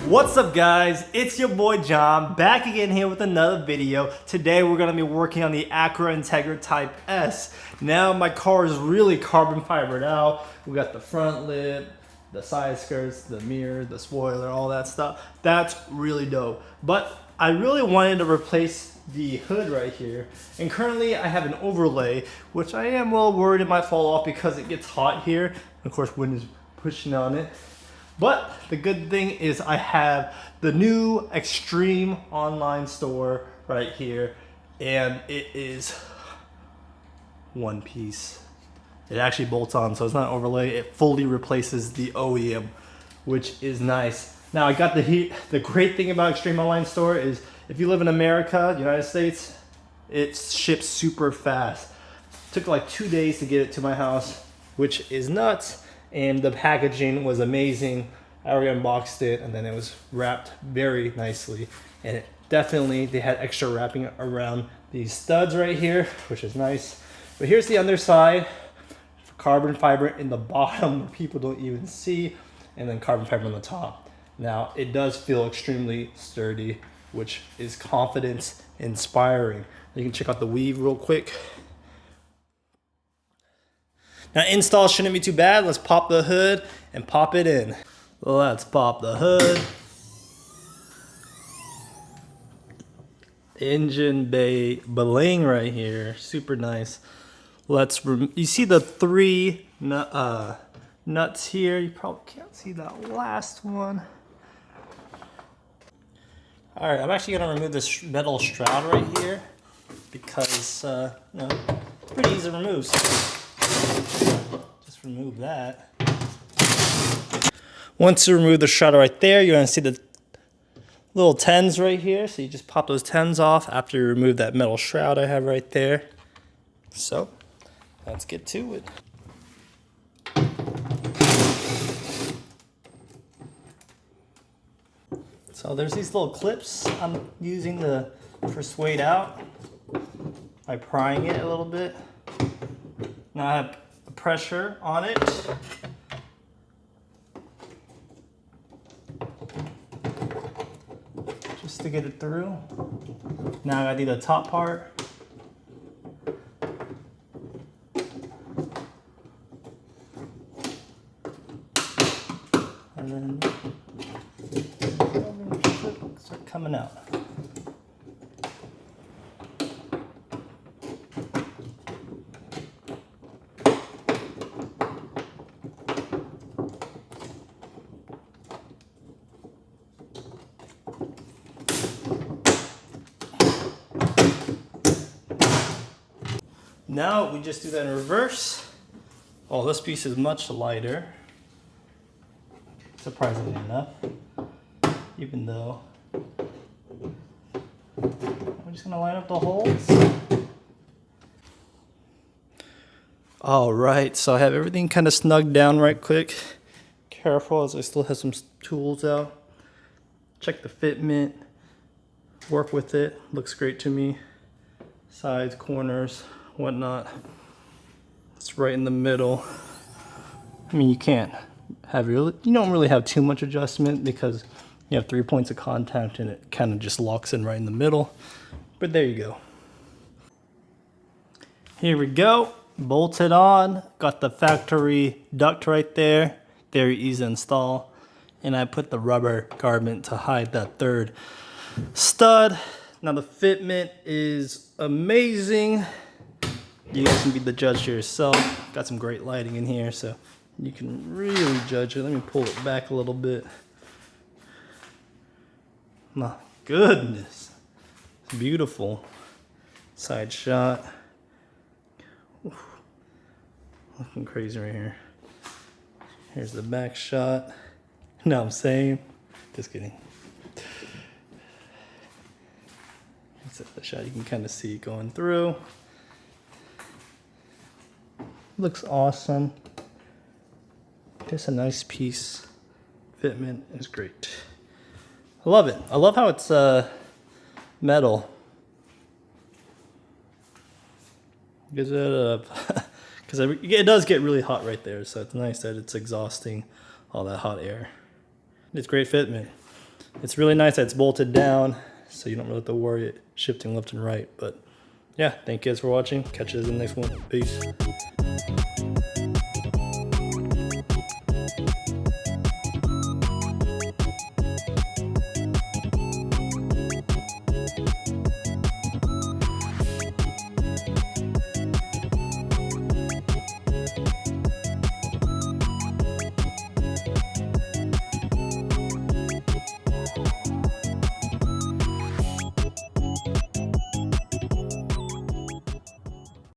What's up guys, it's your boy John, back again here with another video. Today we're going to be working on the Acura Integra Type S. Now my car is really carbon fibered out. We got the front lip, the side skirts, the mirror, the spoiler, all that stuff. That's really dope. But I really wanted to replace the hood right here. And currently I have an overlay, which I am well worried it might fall off because it gets hot here. Of course, wind is pushing on it. But the good thing is I have the new Extreme online store right here, and it is one piece. It actually bolts on, so it's not overlay. It fully replaces the OEM, which is nice. Now I got the heat. The great thing about Extreme online store is if you live in America, United States, it ships super fast. It took like 2 days to get it to my house, which is nuts. And the packaging was amazing. I already unboxed it, and then it was wrapped very nicely. And it definitely, they had extra wrapping around these studs right here, which is nice. But here's the underside, carbon fiber in the bottom where people don't even see, and then carbon fiber on the top. Now, it does feel extremely sturdy, which is confidence inspiring. You can check out the weave real quick. Now install shouldn't be too bad. Let's pop the hood and pop it in. Let's pop the hood. Engine bay bling right here, super nice. You see the three nuts here. You probably can't see that last one. All right, I'm actually gonna remove this metal shroud right here because you know, it's pretty easy to remove. Just remove that. Once you remove the shroud right there, you're gonna see the little tens right here. So you just pop those tens off after you remove that metal shroud I have right there. So let's get to it. So there's these little clips I'm using to persuade out by prying it a little bit. Now I have pressure on it. Just to get it through. Now I gotta do the top part. And then it should start coming out. Now we just do that in reverse. Oh, this piece is much lighter, surprisingly enough, even though we're just gonna line up the holes. All right, so I have everything kind of snugged down right quick. Careful as I still have some tools out. Check the fitment, work with it, looks great to me. Sides, corners, whatnot. It's right in the middle. I mean, you don't really have too much adjustment because you have 3 points of contact and it kind of just locks in right in the middle. But there you go. Here we go, bolted on. Got the factory duct right there. Very easy to install. And I put the rubber garment to hide that third stud. Now the fitment is amazing. You guys can be the judge yourself. Got some great lighting in here, so you can really judge it. Let me pull it back a little bit. My goodness, it's beautiful. Side shot. Oof. Looking crazy right here. Here's the back shot. No, I'm saying, just kidding. That's the shot you can kind of see it going through. Looks awesome. Just a nice piece. Fitment is great. I love it. I love how it's metal. Gives it a because it does get really hot right there, so it's nice that it's exhausting all that hot air. It's great fitment. It's really nice that it's bolted down, so you don't really have to worry it shifting left and right. But yeah, thank you guys for watching. Catch you guys in the next one. Peace.